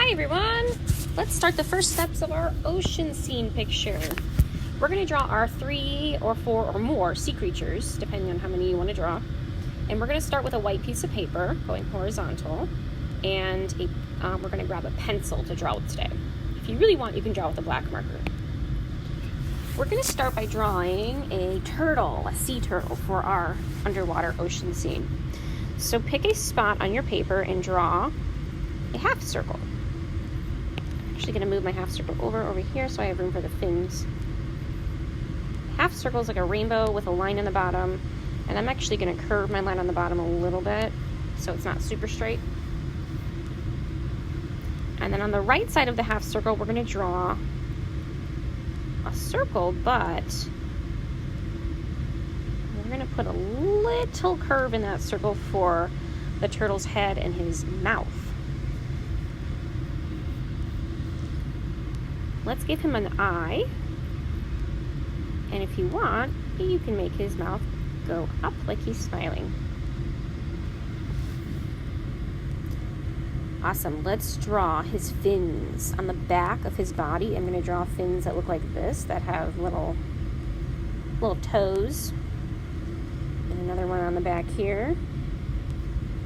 Hi everyone! Let's start the first steps of our ocean scene picture. We're going to draw our 3 or 4 or more sea creatures, depending on how many you want to draw. And we're going to start with a white piece of paper, going horizontal, and we're going to grab a pencil to draw with today. If you really want, you can draw with a black marker. We're going to start by drawing a turtle, a sea turtle, for our underwater ocean scene. So pick a spot on your paper and draw a half circle. I'm actually going to move my half circle over here so I have room for the fins. Half circle is like a rainbow with a line in the bottom, and I'm actually going to curve my line on the bottom a little bit so it's not super straight. And then on the right side of the half circle, we're going to draw a circle, but we're going to put a little curve in that circle for the turtle's head and his mouth. Let's give him an eye, and if you want, you can make his mouth go up like he's smiling. Awesome. Let's draw his fins. On the back of his body, I'm going to draw fins that look like this, that have little toes. And another one on the back here,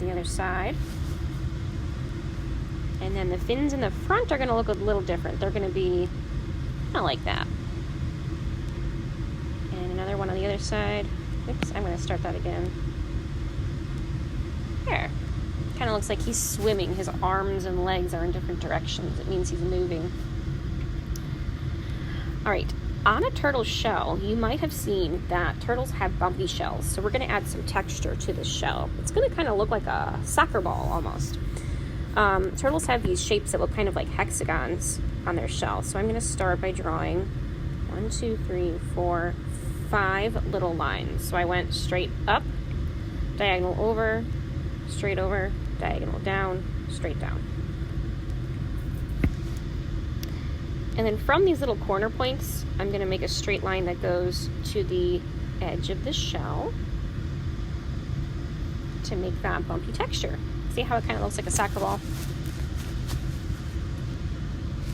the other side. And then the fins in the front are going to look a little different. They're going to be kind of like that. And another one on the other side. Oops, I'm going to start that again. There. Kind of looks like he's swimming. His arms and legs are in different directions. It means he's moving. All right. On a turtle shell, you might have seen that turtles have bumpy shells. So we're going to add some texture to the shell. It's going to kind of look like a soccer ball almost. Turtles have these shapes that look kind of like hexagons on their shell. So I'm going to start by drawing 1, 2, 3, 4, 5 little lines. So I went straight up, diagonal over, straight over, diagonal down, straight down. And then from these little corner points, I'm going to make a straight line that goes to the edge of the shell to make that bumpy texture. See how it kind of looks like a soccer ball?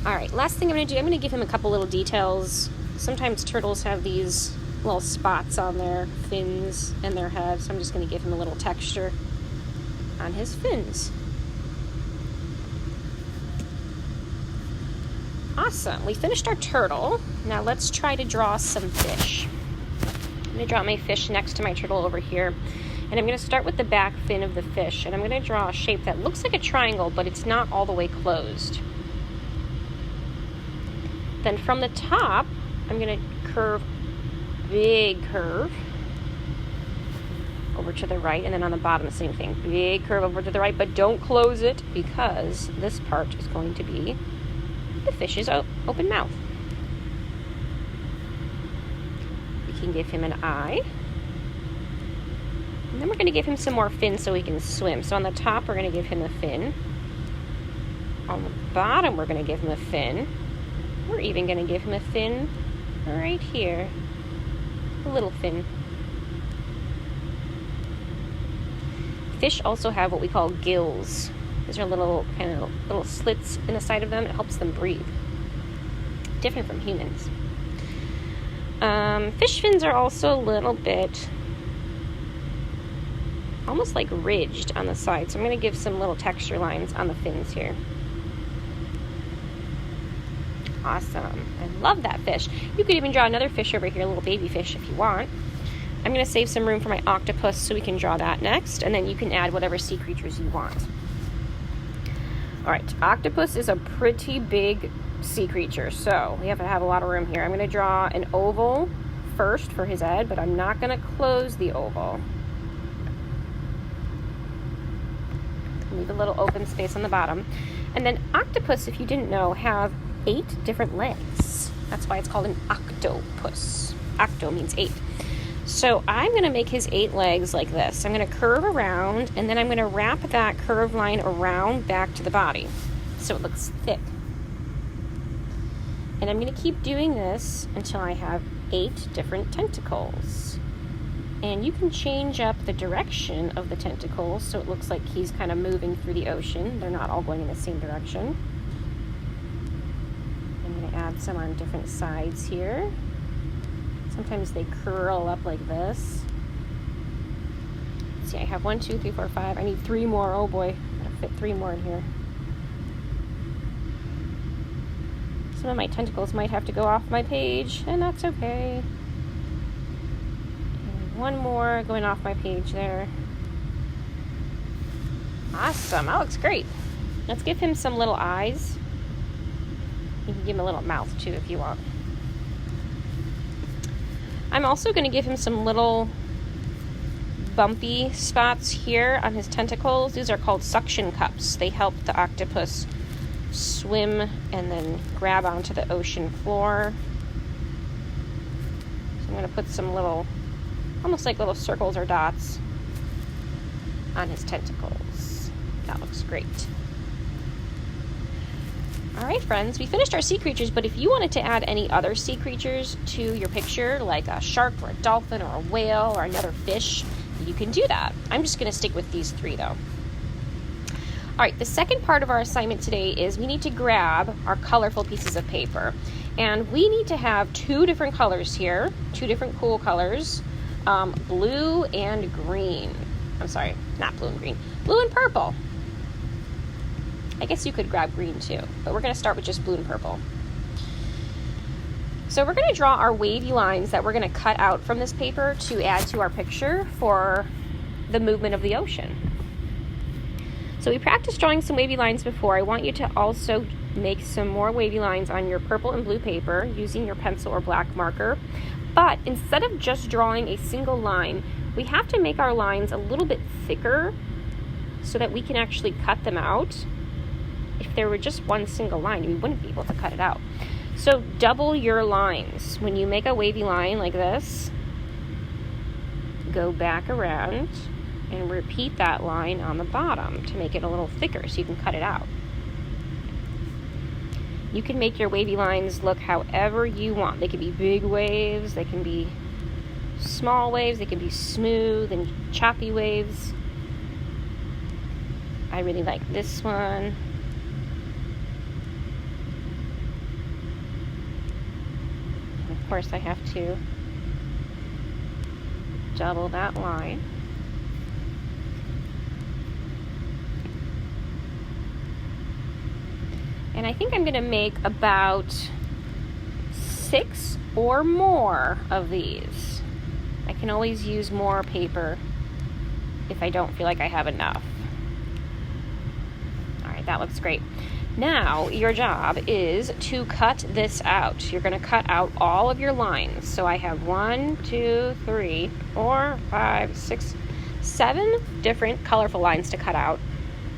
All right, last thing I'm going to do, I'm going to give him a couple little details. Sometimes turtles have these little spots on their fins and their head, so I'm just going to give him a little texture on his fins. Awesome, we finished our turtle. Now let's try to draw some fish. I'm going to draw my fish next to my turtle over here. And I'm going to start with the back fin of the fish, and I'm going to draw a shape that looks like a triangle, but it's not all the way closed. Then from the top, I'm going to curve, big curve, over to the right, and then on the bottom, the same thing. Big curve over to the right, but don't close it, because this part is going to be the fish's open mouth. We can give him an eye. And then we're going to give him some more fins so he can swim. So on the top, we're going to give him a fin. On the bottom, we're going to give him a fin. We're even going to give him a fin right here. A little fin. Fish also have what we call gills. These are little slits in the side of them. It helps them breathe. Different from humans. Fish fins are also a little bit almost like ridged on the side. So I'm going to give some little texture lines on the fins here. Awesome. I love that fish. You could even draw another fish over here, a little baby fish if you want. I'm going to save some room for my octopus so we can draw that next, and then you can add whatever sea creatures you want. All right, octopus is a pretty big sea creature, so we have to have a lot of room here. I'm going to draw an oval first for his head, but I'm not going to close the oval. Leave a little open space on the bottom. And then octopus, if you didn't know, have 8 different legs. That's why it's called an octopus. Octo means 8. So I'm going to make his 8 legs like this. I'm going to curve around, and then I'm going to wrap that curved line around back to the body so it looks thick. And I'm going to keep doing this until I have 8 different tentacles. And you can change up the direction of the tentacles so it looks like he's kind of moving through the ocean. They're not all going in the same direction. add some on different sides here. Sometimes they curl up like this. Let's see, I have 1, 2, 3, 4, 5. I need 3 more. Oh boy, gotta fit 3 more in here. Some of my tentacles might have to go off my page, and that's okay. And 1 more going off my page there. Awesome, that looks great. Let's give him some little eyes. You can give him a little mouth too if you want. I'm also going to give him some little bumpy spots here on his tentacles. These are called suction cups. They help the octopus swim and then grab onto the ocean floor. So I'm going to put some little, almost like little circles or dots on his tentacles. That looks great. Alright friends, we finished our sea creatures, but if you wanted to add any other sea creatures to your picture, like a shark or a dolphin or a whale or another fish, you can do that. I'm just going to stick with these 3 though. Alright, the second part of our assignment today is we need to grab our colorful pieces of paper. And we need to have 2 different colors here, 2 different cool colors, blue and green. I'm sorry, not blue and green, blue and purple. I guess you could grab green too, but we're going to start with just blue and purple. So we're going to draw our wavy lines that we're going to cut out from this paper to add to our picture for the movement of the ocean. So we practiced drawing some wavy lines before. I want you to also make some more wavy lines on your purple and blue paper using your pencil or black marker. But instead of just drawing a single line, we have to make our lines a little bit thicker so that we can actually cut them out. If there were just one single line, we wouldn't be able to cut it out. So double your lines. When you make a wavy line like this, go back around and repeat that line on the bottom to make it a little thicker so you can cut it out. You can make your wavy lines look however you want. They can be big waves, they can be small waves, they can be smooth and choppy waves. I really like this one. Of course, I have to double that line. And I think I'm going to make about 6 or more of these. I can always use more paper if I don't feel like I have enough. All right, that looks great. Now, your job is to cut this out. You're going to cut out all of your lines. So I have 1, 2, 3, 4, 5, 6, 7 different colorful lines to cut out.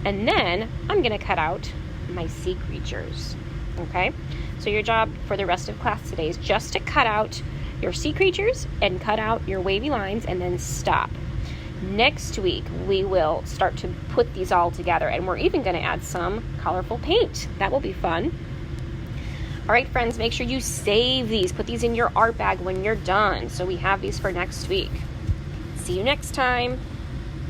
And then I'm going to cut out my sea creatures. Okay? So your job for the rest of class today is just to cut out your sea creatures and cut out your wavy lines and then stop. Next week, we will start to put these all together, and we're even going to add some colorful paint. That will be fun. All right, friends, make sure you save these. Put these in your art bag when you're done, so we have these for next week. See you next time.